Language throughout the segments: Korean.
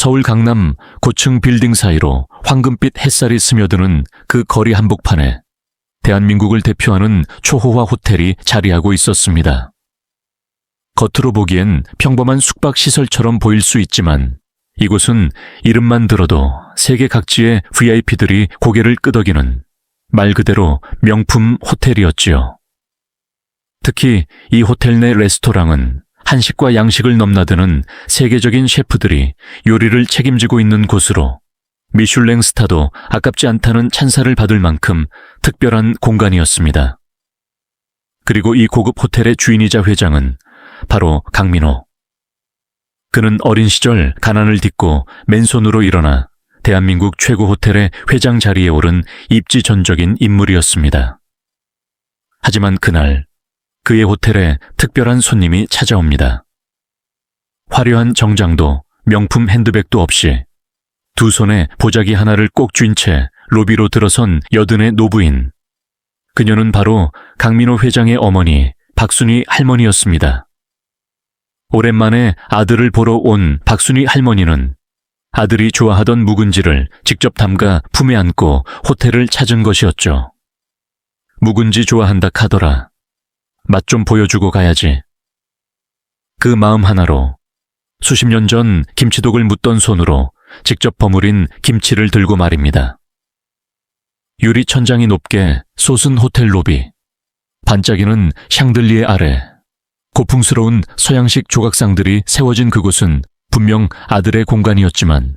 서울 강남 고층 빌딩 사이로 황금빛 햇살이 스며드는 그 거리 한복판에 대한민국을 대표하는 초호화 호텔이 자리하고 있었습니다. 겉으로 보기엔 평범한 숙박시설처럼 보일 수 있지만 이곳은 이름만 들어도 세계 각지의 VIP들이 고개를 끄덕이는 말 그대로 명품 호텔이었지요. 특히 이 호텔 내 레스토랑은 한식과 양식을 넘나드는 세계적인 셰프들이 요리를 책임지고 있는 곳으로 미슐랭 스타도 아깝지 않다는 찬사를 받을 만큼 특별한 공간이었습니다. 그리고 이 고급 호텔의 주인이자 회장은 바로 강민호. 그는 어린 시절 가난을 딛고 맨손으로 일어나 대한민국 최고 호텔의 회장 자리에 오른 입지전적인 인물이었습니다. 하지만 그날 그의 호텔에 특별한 손님이 찾아옵니다. 화려한 정장도 명품 핸드백도 없이 두 손에 보자기 하나를 꼭 쥔 채 로비로 들어선 여든의 노부인. 그녀는 바로 강민호 회장의 어머니 박순희 할머니였습니다. 오랜만에 아들을 보러 온 박순희 할머니는 아들이 좋아하던 묵은지를 직접 담가 품에 안고 호텔을 찾은 것이었죠. 묵은지 좋아한다 카더라. 맛 좀 보여주고 가야지. 그 마음 하나로 수십 년 전 김치독을 묻던 손으로 직접 버무린 김치를 들고 말입니다. 유리 천장이 높게 솟은 호텔 로비, 반짝이는 샹들리에 아래 고풍스러운 서양식 조각상들이 세워진 그곳은 분명 아들의 공간이었지만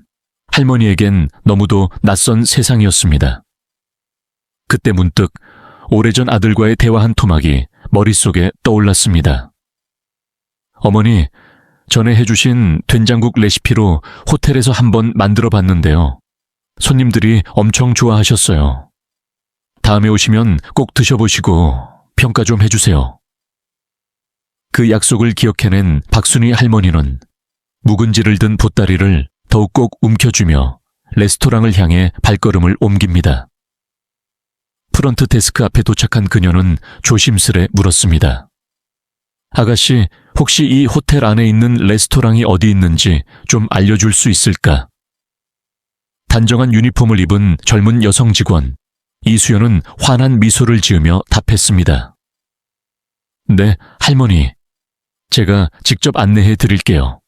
할머니에겐 너무도 낯선 세상이었습니다. 그때 문득 오래전 아들과의 대화 한 토막이 머릿속에 떠올랐습니다. 어머니, 전에 해주신 된장국 레시피로 호텔에서 한번 만들어 봤는데요. 손님들이 엄청 좋아하셨어요. 다음에 오시면 꼭 드셔보시고 평가 좀 해주세요. 그 약속을 기억해낸 박순희 할머니는 묵은지를 든 보따리를 더욱 꼭 움켜쥐며 레스토랑을 향해 발걸음을 옮깁니다. 프런트 데스크 앞에 도착한 그녀는 조심스레 물었습니다. 아가씨, 혹시 이 호텔 안에 있는 레스토랑이 어디 있는지 좀 알려줄 수 있을까? 단정한 유니폼을 입은 젊은 여성 직원 이수연은 환한 미소를 지으며 답했습니다. 네, 할머니. 제가 직접 안내해 드릴게요.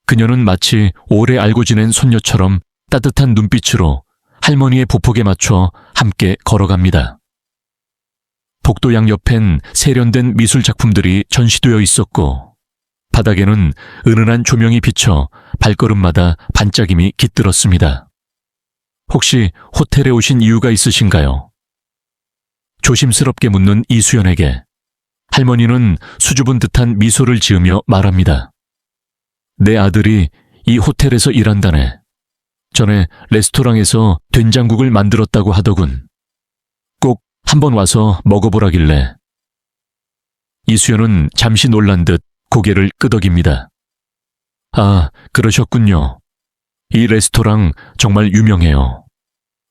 그녀는 마치 오래 알고 지낸 손녀처럼 따뜻한 눈빛으로 할머니의 보폭에 맞춰 함께 걸어갑니다. 복도양 옆엔 세련된 미술 작품들이 전시되어 있었고 바닥에는 은은한 조명이 비쳐 발걸음마다 반짝임이 깃들었습니다. 혹시 호텔에 오신 이유가 있으신가요? 조심스럽게 묻는 이수연에게 할머니는 수줍은 듯한 미소를 지으며 말합니다. 내 아들이 이 호텔에서 일한다네. 전에 레스토랑에서 된장국을 만들었다고 하더군. 꼭 한번 와서 먹어보라길래. 이수연은 잠시 놀란 듯 고개를 끄덕입니다. 아, 그러셨군요. 이 레스토랑 정말 유명해요.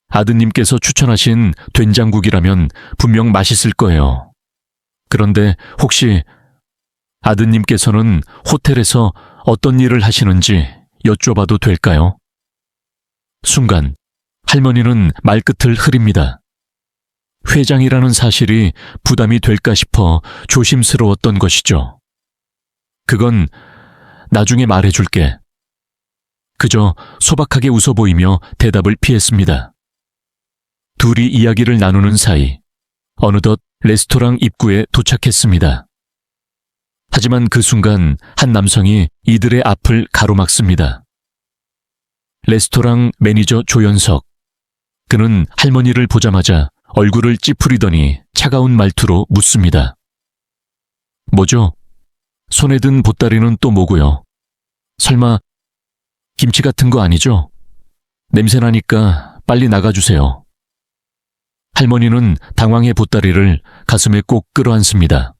아드님께서 추천하신 된장국이라면 분명 맛있을 거예요. 그런데 혹시 아드님께서는 호텔에서 어떤 일을 하시는지 여쭤봐도 될까요? 순간 할머니는 말끝을 흐립니다. 회장이라는 사실이 부담이 될까 싶어 조심스러웠던 것이죠. 그건 나중에 말해줄게. 그저 소박하게 웃어 보이며 대답을 피했습니다. 둘이 이야기를 나누는 사이 어느덧 레스토랑 입구에 도착했습니다. 하지만 그 순간 한 남성이 이들의 앞을 가로막습니다. 레스토랑 매니저 조연석. 그는 할머니를 보자마자 얼굴을 찌푸리더니 차가운 말투로 묻습니다. 뭐죠? 손에 든 보따리는 또 뭐고요? 설마 김치 같은 거 아니죠? 냄새나니까 빨리 나가주세요. 할머니는 당황해 보따리를 가슴에 꼭 끌어안습니다.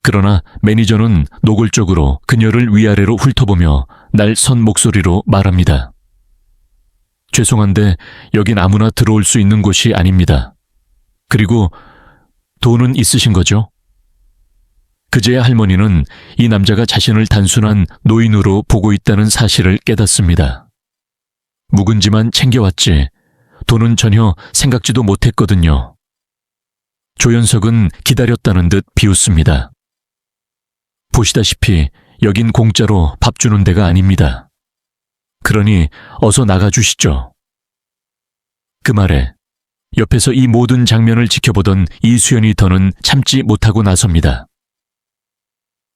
그러나 매니저는 노골적으로 그녀를 위아래로 훑어보며 날선 목소리로 말합니다. 죄송한데 여긴 아무나 들어올 수 있는 곳이 아닙니다. 그리고 돈은 있으신 거죠? 그제야 할머니는 이 남자가 자신을 단순한 노인으로 보고 있다는 사실을 깨닫습니다. 묵은지만 챙겨왔지 돈은 전혀 생각지도 못했거든요. 조연석은 기다렸다는 듯 비웃습니다. 보시다시피 여긴 공짜로 밥 주는 데가 아닙니다. 그러니 어서 나가주시죠. 그 말에 옆에서 이 모든 장면을 지켜보던 이수연이 더는 참지 못하고 나섭니다.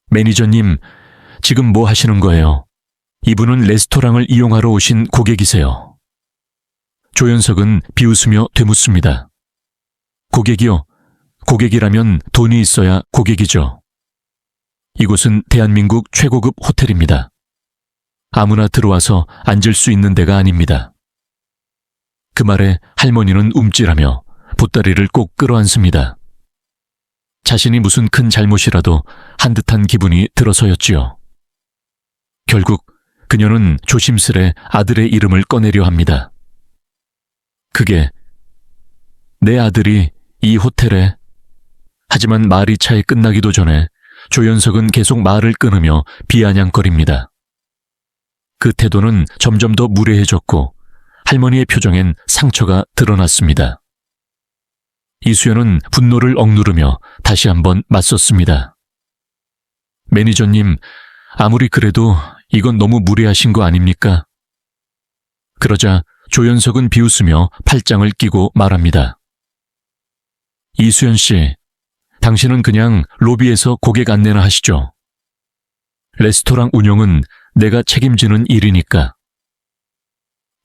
매니저님, 지금 뭐 하시는 거예요? 이분은 레스토랑을 이용하러 오신 고객이세요. 조연석은 비웃으며 되묻습니다. 고객이요? 고객이라면 돈이 있어야 고객이죠. 이곳은 대한민국 최고급 호텔입니다. 아무나 들어와서 앉을 수 있는 데가 아닙니다. 그 말에 할머니는 움찔하며 보따리를 꼭 끌어안습니다. 자신이 무슨 큰 잘못이라도 한 듯한 기분이 들어서였지요. 결국 그녀는 조심스레 아들의 이름을 꺼내려 합니다. 그게 내 아들이 이 호텔에. 하지만 말이 차에 끝나기도 전에 조연석은 계속 말을 끊으며 비아냥거립니다. 그 태도는 점점 더 무례해졌고 할머니의 표정엔 상처가 드러났습니다. 이수연은 분노를 억누르며 다시 한번 맞섰습니다. 매니저님, 아무리 그래도 이건 너무 무례하신 거 아닙니까? 그러자 조연석은 비웃으며 팔짱을 끼고 말합니다. 이수연 씨, 당신은 그냥 로비에서 고객 안내나 하시죠. 레스토랑 운영은 내가 책임지는 일이니까.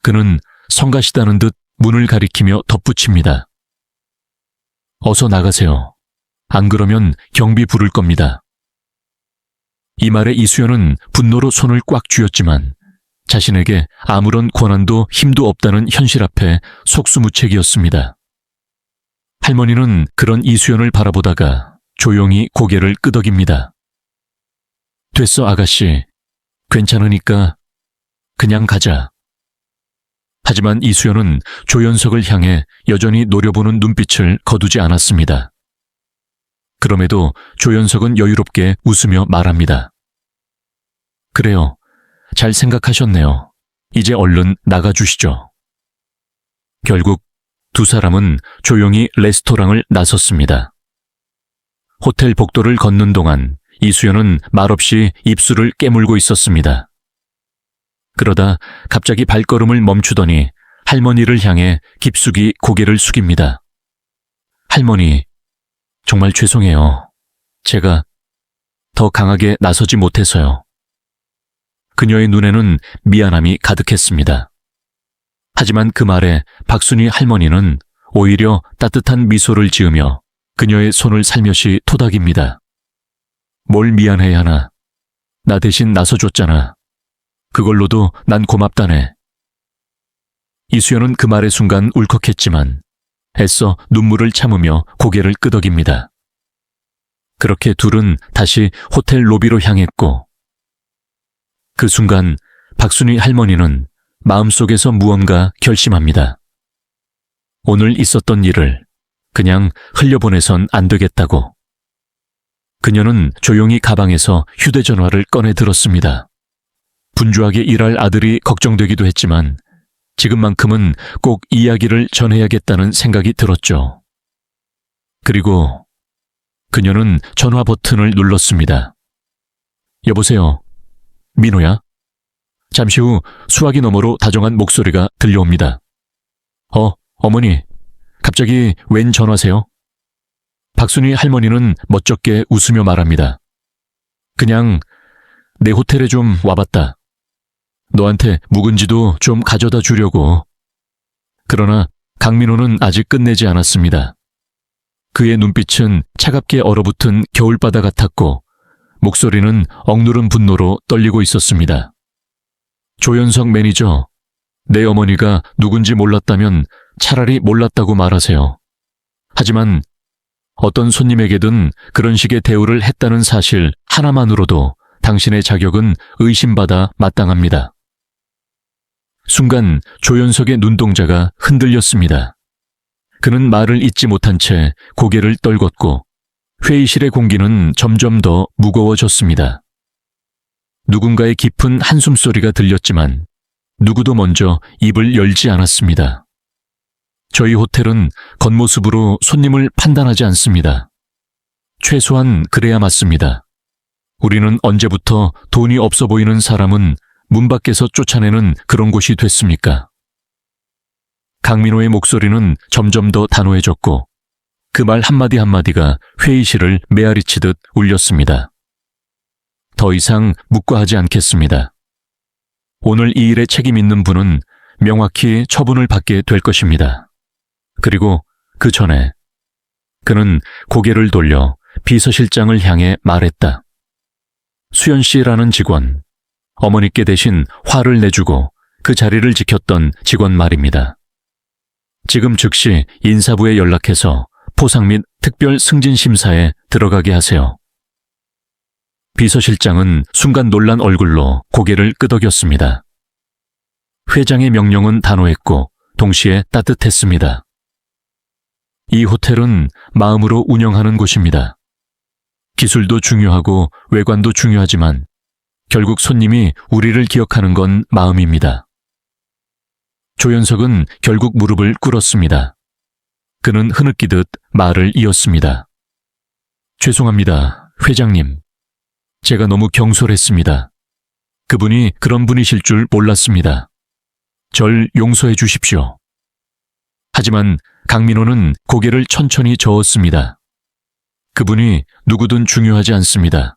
그는 성가시다는 듯 문을 가리키며 덧붙입니다. 어서 나가세요. 안 그러면 경비 부를 겁니다. 이 말에 이수연은 분노로 손을 꽉 쥐었지만 자신에게 아무런 권한도 힘도 없다는 현실 앞에 속수무책이었습니다. 할머니는 그런 이수연을 바라보다가 조용히 고개를 끄덕입니다. 됐어, 아가씨. 괜찮으니까 그냥 가자. 하지만 이수연은 조연석을 향해 여전히 노려보는 눈빛을 거두지 않았습니다. 그럼에도 조연석은 여유롭게 웃으며 말합니다. 그래요. 잘 생각하셨네요. 이제 얼른 나가주시죠. 결국 두 사람은 조용히 레스토랑을 나섰습니다. 호텔 복도를 걷는 동안 이수연은 말없이 입술을 깨물고 있었습니다. 그러다 갑자기 발걸음을 멈추더니 할머니를 향해 깊숙이 고개를 숙입니다. 할머니, 정말 죄송해요. 제가 더 강하게 나서지 못해서요. 그녀의 눈에는 미안함이 가득했습니다. 하지만 그 말에 박순희 할머니는 오히려 따뜻한 미소를 지으며 그녀의 손을 살며시 토닥입니다. 뭘 미안해야 하나. 나 대신 나서줬잖아. 그걸로도 난 고맙다네. 이수연은 그 말의 순간 울컥했지만 애써 눈물을 참으며 고개를 끄덕입니다. 그렇게 둘은 다시 호텔 로비로 향했고 그 순간 박순희 할머니는 마음속에서 무언가 결심합니다. 오늘 있었던 일을 그냥 흘려보내선 안 되겠다고. 그녀는 조용히 가방에서 휴대전화를 꺼내 들었습니다. 분주하게 일할 아들이 걱정되기도 했지만 지금만큼은 꼭 이야기를 전해야겠다는 생각이 들었죠. 그리고 그녀는 전화 버튼을 눌렀습니다. 여보세요, 민호야? 잠시 후 수화기 너머로 다정한 목소리가 들려옵니다. 어머니, 갑자기 웬 전화세요? 박순희 할머니는 멋쩍게 웃으며 말합니다. 그냥 내 호텔에 좀 와봤다. 너한테 묵은지도 좀 가져다 주려고. 그러나 강민호는 아직 끝내지 않았습니다. 그의 눈빛은 차갑게 얼어붙은 겨울바다 같았고 목소리는 억누른 분노로 떨리고 있었습니다. 조연석 매니저, 내 어머니가 누군지 몰랐다면 차라리 몰랐다고 말하세요. 하지만 어떤 손님에게든 그런 식의 대우를 했다는 사실 하나만으로도 당신의 자격은 의심받아 마땅합니다. 순간 조연석의 눈동자가 흔들렸습니다. 그는 말을 잇지 못한 채 고개를 떨궜고 회의실의 공기는 점점 더 무거워졌습니다. 누군가의 깊은 한숨소리가 들렸지만 누구도 먼저 입을 열지 않았습니다. 저희 호텔은 겉모습으로 손님을 판단하지 않습니다. 최소한 그래야 맞습니다. 우리는 언제부터 돈이 없어 보이는 사람은 문 밖에서 쫓아내는 그런 곳이 됐습니까? 강민호의 목소리는 점점 더 단호해졌고 그 말 한마디 한마디가 회의실을 메아리치듯 울렸습니다. 더 이상 묵과하지 않겠습니다. 오늘 이 일에 책임 있는 분은 명확히 처분을 받게 될 것입니다. 그리고 그 전에 그는 고개를 돌려 비서실장을 향해 말했다. 수연 씨라는 직원, 어머니께 대신 화를 내주고 그 자리를 지켰던 직원 말입니다. 지금 즉시 인사부에 연락해서 포상 및 특별 승진 심사에 들어가게 하세요. 비서실장은 순간 놀란 얼굴로 고개를 끄덕였습니다. 회장의 명령은 단호했고 동시에 따뜻했습니다. 이 호텔은 마음으로 운영하는 곳입니다. 기술도 중요하고 외관도 중요하지만 결국 손님이 우리를 기억하는 건 마음입니다. 조연석은 결국 무릎을 꿇었습니다. 그는 흐느끼듯 말을 이었습니다. 죄송합니다, 회장님. 제가 너무 경솔했습니다. 그분이 그런 분이실 줄 몰랐습니다. 절 용서해 주십시오. 하지만 강민호는 고개를 천천히 저었습니다. 그분이 누구든 중요하지 않습니다.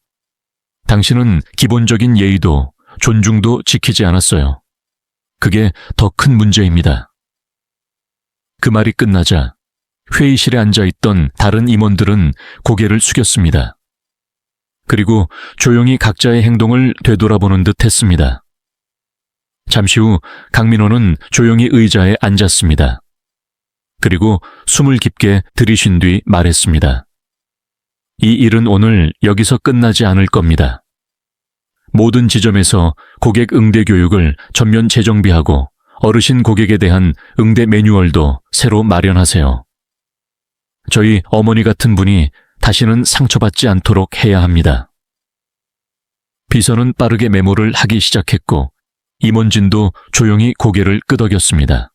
당신은 기본적인 예의도 존중도 지키지 않았어요. 그게 더 큰 문제입니다. 그 말이 끝나자 회의실에 앉아있던 다른 임원들은 고개를 숙였습니다. 그리고 조용히 각자의 행동을 되돌아보는 듯 했습니다. 잠시 후 강민호는 조용히 의자에 앉았습니다. 그리고 숨을 깊게 들이쉰 뒤 말했습니다. 이 일은 오늘 여기서 끝나지 않을 겁니다. 모든 지점에서 고객 응대 교육을 전면 재정비하고 어르신 고객에 대한 응대 매뉴얼도 새로 마련하세요. 저희 어머니 같은 분이 다시는 상처받지 않도록 해야 합니다. 비서는 빠르게 메모를 하기 시작했고 임원진도 조용히 고개를 끄덕였습니다.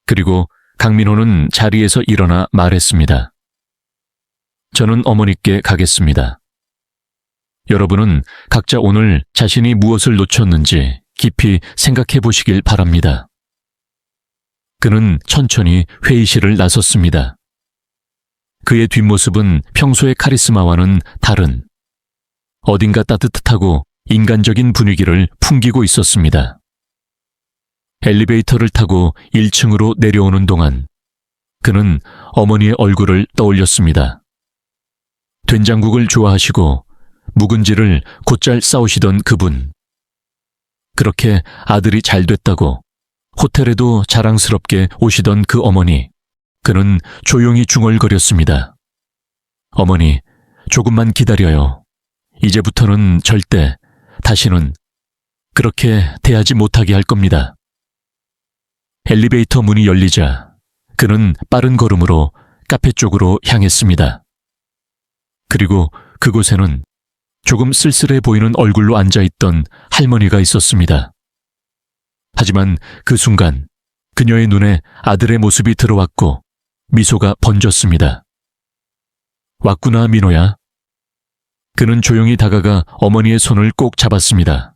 그리고 강민호는 자리에서 일어나 말했습니다. 저는 어머니께 가겠습니다. 여러분은 각자 오늘 자신이 무엇을 놓쳤는지 깊이 생각해 보시길 바랍니다. 그는 천천히 회의실을 나섰습니다. 그의 뒷모습은 평소의 카리스마와는 다른 어딘가 따뜻하고 인간적인 분위기를 풍기고 있었습니다. 엘리베이터를 타고 1층으로 내려오는 동안 그는 어머니의 얼굴을 떠올렸습니다. 된장국을 좋아하시고 묵은지를 곧잘 싸우시던 그분. 그렇게 아들이 잘 됐다고 호텔에도 자랑스럽게 오시던 그 어머니. 그는 조용히 중얼거렸습니다. 어머니, 조금만 기다려요. 이제부터는 절대 다시는 그렇게 대하지 못하게 할 겁니다. 엘리베이터 문이 열리자 그는 빠른 걸음으로 카페 쪽으로 향했습니다. 그리고 그곳에는 조금 쓸쓸해 보이는 얼굴로 앉아있던 할머니가 있었습니다. 하지만 그 순간 그녀의 눈에 아들의 모습이 들어왔고 미소가 번졌습니다. 왔구나, 민호야. 그는 조용히 다가가 어머니의 손을 꼭 잡았습니다.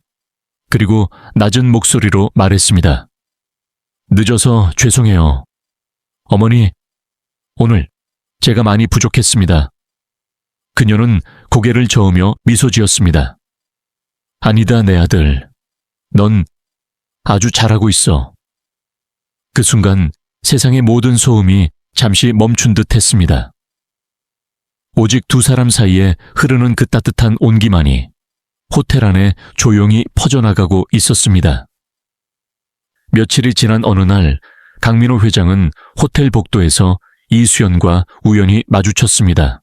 그리고 낮은 목소리로 말했습니다. 늦어서 죄송해요. 어머니, 오늘 제가 많이 부족했습니다. 그녀는 고개를 저으며 미소 지었습니다. 아니다, 내 아들. 넌 아주 잘하고 있어. 그 순간 세상의 모든 소음이 잠시 멈춘 듯 했습니다. 오직 두 사람 사이에 흐르는 그 따뜻한 온기만이 호텔 안에 조용히 퍼져나가고 있었습니다. 며칠이 지난 어느 날 강민호 회장은 호텔 복도에서 이수연과 우연히 마주쳤습니다.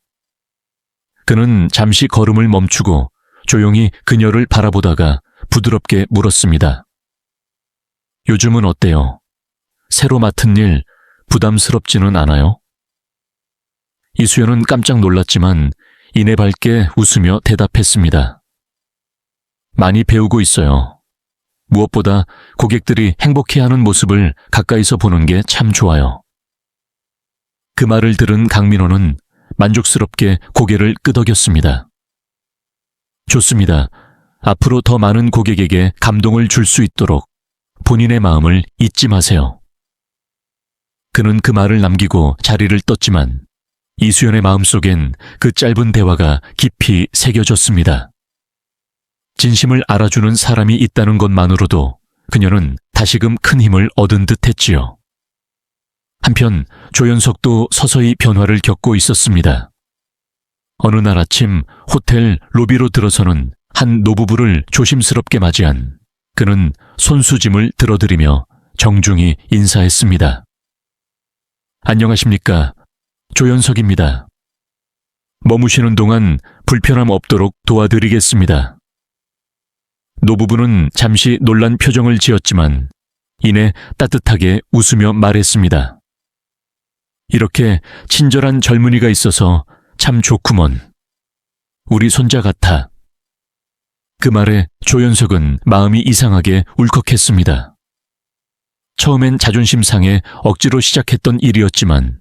그는 잠시 걸음을 멈추고 조용히 그녀를 바라보다가 부드럽게 물었습니다. 요즘은 어때요? 새로 맡은 일 부담스럽지는 않아요? 이수연은 깜짝 놀랐지만 이내 밝게 웃으며 대답했습니다. 많이 배우고 있어요. 무엇보다 고객들이 행복해하는 모습을 가까이서 보는 게 참 좋아요. 그 말을 들은 강민호는 만족스럽게 고개를 끄덕였습니다. 좋습니다. 앞으로 더 많은 고객에게 감동을 줄 수 있도록 본인의 마음을 잊지 마세요. 그는 그 말을 남기고 자리를 떴지만 이수연의 마음속엔 그 짧은 대화가 깊이 새겨졌습니다. 진심을 알아주는 사람이 있다는 것만으로도 그녀는 다시금 큰 힘을 얻은 듯 했지요. 한편 조연석도 서서히 변화를 겪고 있었습니다. 어느 날 아침 호텔 로비로 들어서는 한 노부부를 조심스럽게 맞이한 그는 손수짐을 들어드리며 정중히 인사했습니다. 안녕하십니까. 조연석입니다. 머무시는 동안 불편함 없도록 도와드리겠습니다. 노부부는 잠시 놀란 표정을 지었지만 이내 따뜻하게 웃으며 말했습니다. 이렇게 친절한 젊은이가 있어서 참 좋구먼. 우리 손자 같아. 그 말에 조연석은 마음이 이상하게 울컥했습니다. 처음엔 자존심 상해 억지로 시작했던 일이었지만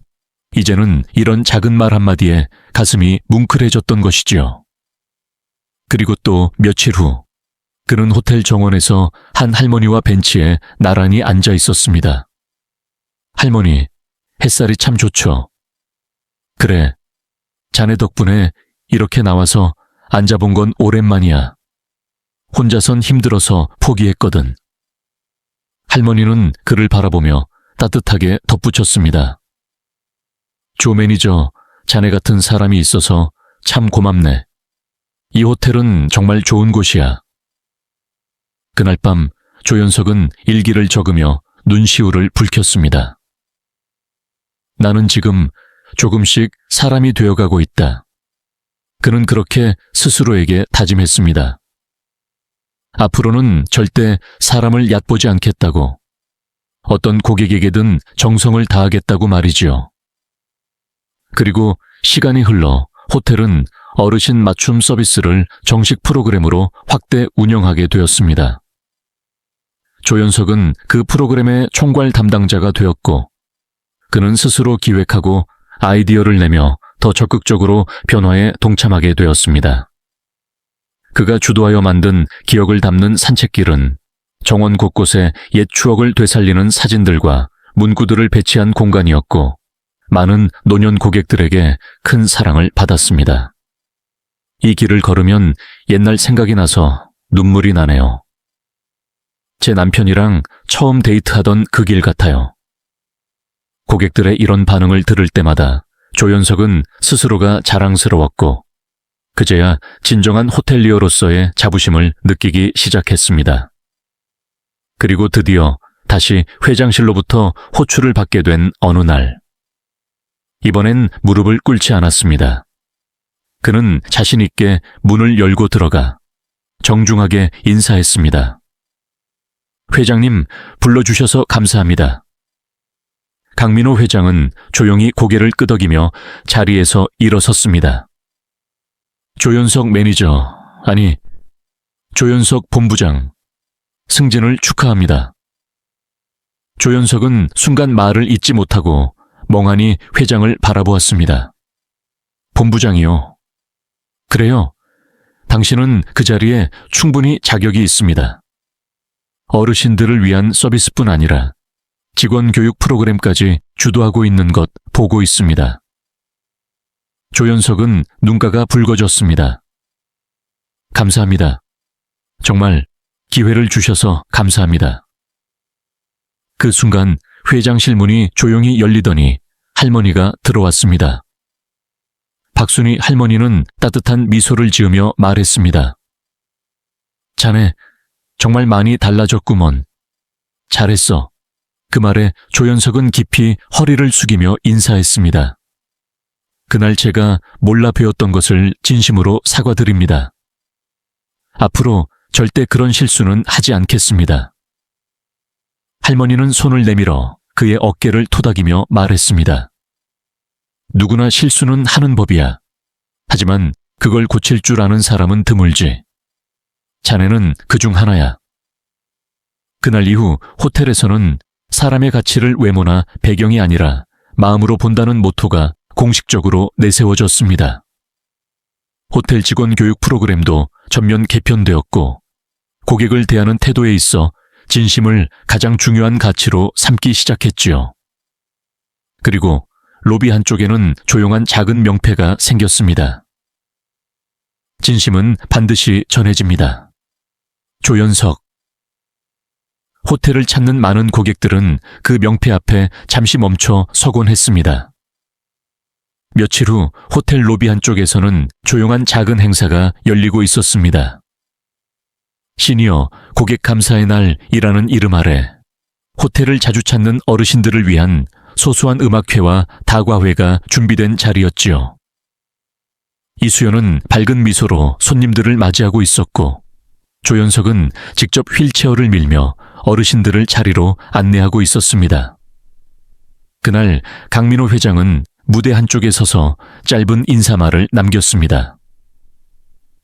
이제는 이런 작은 말 한마디에 가슴이 뭉클해졌던 것이지요. 그리고 또 며칠 후 그는 호텔 정원에서 한 할머니와 벤치에 나란히 앉아 있었습니다. 할머니, 햇살이 참 좋죠. 그래, 자네 덕분에 이렇게 나와서 앉아본 건 오랜만이야. 혼자선 힘들어서 포기했거든. 할머니는 그를 바라보며 따뜻하게 덧붙였습니다. 조 매니저, 자네 같은 사람이 있어서 참 고맙네. 이 호텔은 정말 좋은 곳이야. 그날 밤 조연석은 일기를 적으며 눈시울을 붉혔습니다. 나는 지금 조금씩 사람이 되어가고 있다. 그는 그렇게 스스로에게 다짐했습니다. 앞으로는 절대 사람을 얕보지 않겠다고, 어떤 고객에게든 정성을 다하겠다고 말이지요. 그리고 시간이 흘러 호텔은 어르신 맞춤 서비스를 정식 프로그램으로 확대 운영하게 되었습니다. 조연석은 그 프로그램의 총괄 담당자가 되었고, 그는 스스로 기획하고 아이디어를 내며 더 적극적으로 변화에 동참하게 되었습니다. 그가 주도하여 만든 기억을 담는 산책길은 정원 곳곳에 옛 추억을 되살리는 사진들과 문구들을 배치한 공간이었고, 많은 노년 고객들에게 큰 사랑을 받았습니다. 이 길을 걸으면 옛날 생각이 나서 눈물이 나네요. 제 남편이랑 처음 데이트하던 그 길 같아요. 고객들의 이런 반응을 들을 때마다 조연석은 스스로가 자랑스러웠고, 그제야 진정한 호텔리어로서의 자부심을 느끼기 시작했습니다. 그리고 드디어 다시 회장실로부터 호출을 받게 된 어느 날. 이번엔 무릎을 꿇지 않았습니다. 그는 자신 있게 문을 열고 들어가 정중하게 인사했습니다. 회장님, 불러주셔서 감사합니다. 강민호 회장은 조용히 고개를 끄덕이며 자리에서 일어섰습니다. 조연석 매니저, 아니, 조연석 본부장, 승진을 축하합니다. 조연석은 순간 말을 잇지 못하고 멍하니 회장을 바라보았습니다. 본부장이요. 그래요. 당신은 그 자리에 충분히 자격이 있습니다. 어르신들을 위한 서비스뿐 아니라 직원 교육 프로그램까지 주도하고 있는 것 보고 있습니다. 조연석은 눈가가 붉어졌습니다. 감사합니다. 정말 기회를 주셔서 감사합니다. 그 순간 회장실 문이 조용히 열리더니 할머니가 들어왔습니다. 박순희 할머니는 따뜻한 미소를 지으며 말했습니다. 자네, 정말 많이 달라졌구먼. 잘했어. 그 말에 조연석은 깊이 허리를 숙이며 인사했습니다. 그날 제가 몰라 배웠던 것을 진심으로 사과드립니다. 앞으로 절대 그런 실수는 하지 않겠습니다. 할머니는 손을 내밀어 그의 어깨를 토닥이며 말했습니다. 누구나 실수는 하는 법이야. 하지만 그걸 고칠 줄 아는 사람은 드물지. 자네는 그중 하나야. 그날 이후 호텔에서는 사람의 가치를 외모나 배경이 아니라 마음으로 본다는 모토가 공식적으로 내세워졌습니다. 호텔 직원 교육 프로그램도 전면 개편되었고, 고객을 대하는 태도에 있어 진심을 가장 중요한 가치로 삼기 시작했지요. 그리고 로비 한쪽에는 조용한 작은 명패가 생겼습니다. 진심은 반드시 전해집니다. 조연석. 호텔을 찾는 많은 고객들은 그 명패 앞에 잠시 멈춰 서곤 했습니다. 며칠 후 호텔 로비 한쪽에서는 조용한 작은 행사가 열리고 있었습니다. 시니어 고객 감사의 날이라는 이름 아래 호텔을 자주 찾는 어르신들을 위한 소소한 음악회와 다과회가 준비된 자리였지요. 이수연은 밝은 미소로 손님들을 맞이하고 있었고, 조연석은 직접 휠체어를 밀며 어르신들을 자리로 안내하고 있었습니다. 그날 강민호 회장은 무대 한쪽에 서서 짧은 인사말을 남겼습니다.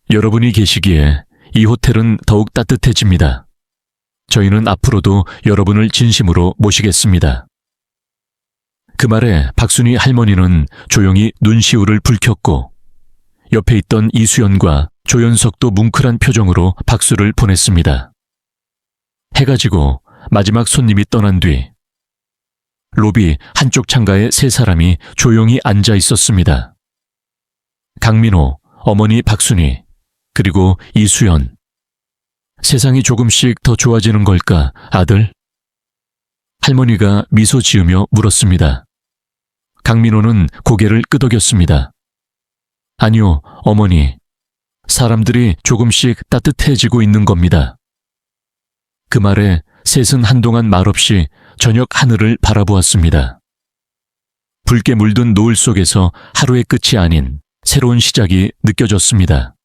여러분이 계시기에 이 호텔은 더욱 따뜻해집니다. 저희는 앞으로도 여러분을 진심으로 모시겠습니다. 그 말에 박순희 할머니는 조용히 눈시울을 붉혔고, 옆에 있던 이수연과 조연석도 뭉클한 표정으로 박수를 보냈습니다. 해가 지고 마지막 손님이 떠난 뒤 로비 한쪽 창가에 세 사람이 조용히 앉아 있었습니다. 강민호, 어머니 박순희, 그리고 이수연. 세상이 조금씩 더 좋아지는 걸까, 아들? 할머니가 미소 지으며 물었습니다. 강민호는 고개를 끄덕였습니다. 아니요, 어머니. 사람들이 조금씩 따뜻해지고 있는 겁니다. 그 말에 셋은 한동안 말없이 저녁 하늘을 바라보았습니다. 붉게 물든 노을 속에서 하루의 끝이 아닌 새로운 시작이 느껴졌습니다.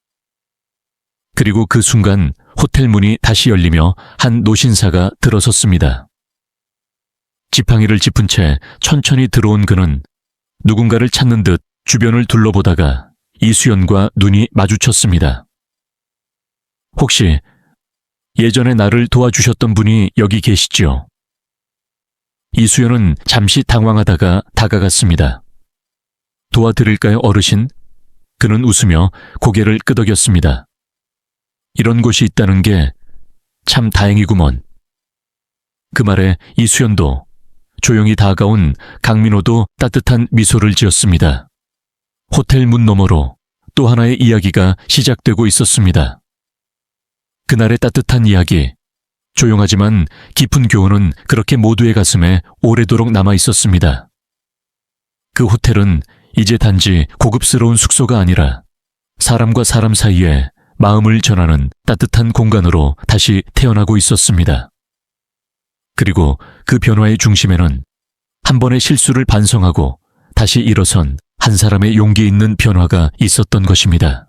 그리고 그 순간 호텔 문이 다시 열리며 한 노신사가 들어섰습니다. 지팡이를 짚은 채 천천히 들어온 그는 누군가를 찾는 듯 주변을 둘러보다가 이수연과 눈이 마주쳤습니다. 혹시 예전에 나를 도와주셨던 분이 여기 계시지요? 이수연은 잠시 당황하다가 다가갔습니다. 도와드릴까요, 어르신? 그는 웃으며 고개를 끄덕였습니다. 이런 곳이 있다는 게 참 다행이구먼. 그 말에 이수연도 조용히 다가온 강민호도 따뜻한 미소를 지었습니다. 호텔 문 너머로 또 하나의 이야기가 시작되고 있었습니다. 그날의 따뜻한 이야기, 조용하지만 깊은 교훈은 그렇게 모두의 가슴에 오래도록 남아 있었습니다. 그 호텔은 이제 단지 고급스러운 숙소가 아니라 사람과 사람 사이에 마음을 전하는 따뜻한 공간으로 다시 태어나고 있었습니다. 그리고 그 변화의 중심에는 한 번의 실수를 반성하고 다시 일어선 한 사람의 용기 있는 변화가 있었던 것입니다.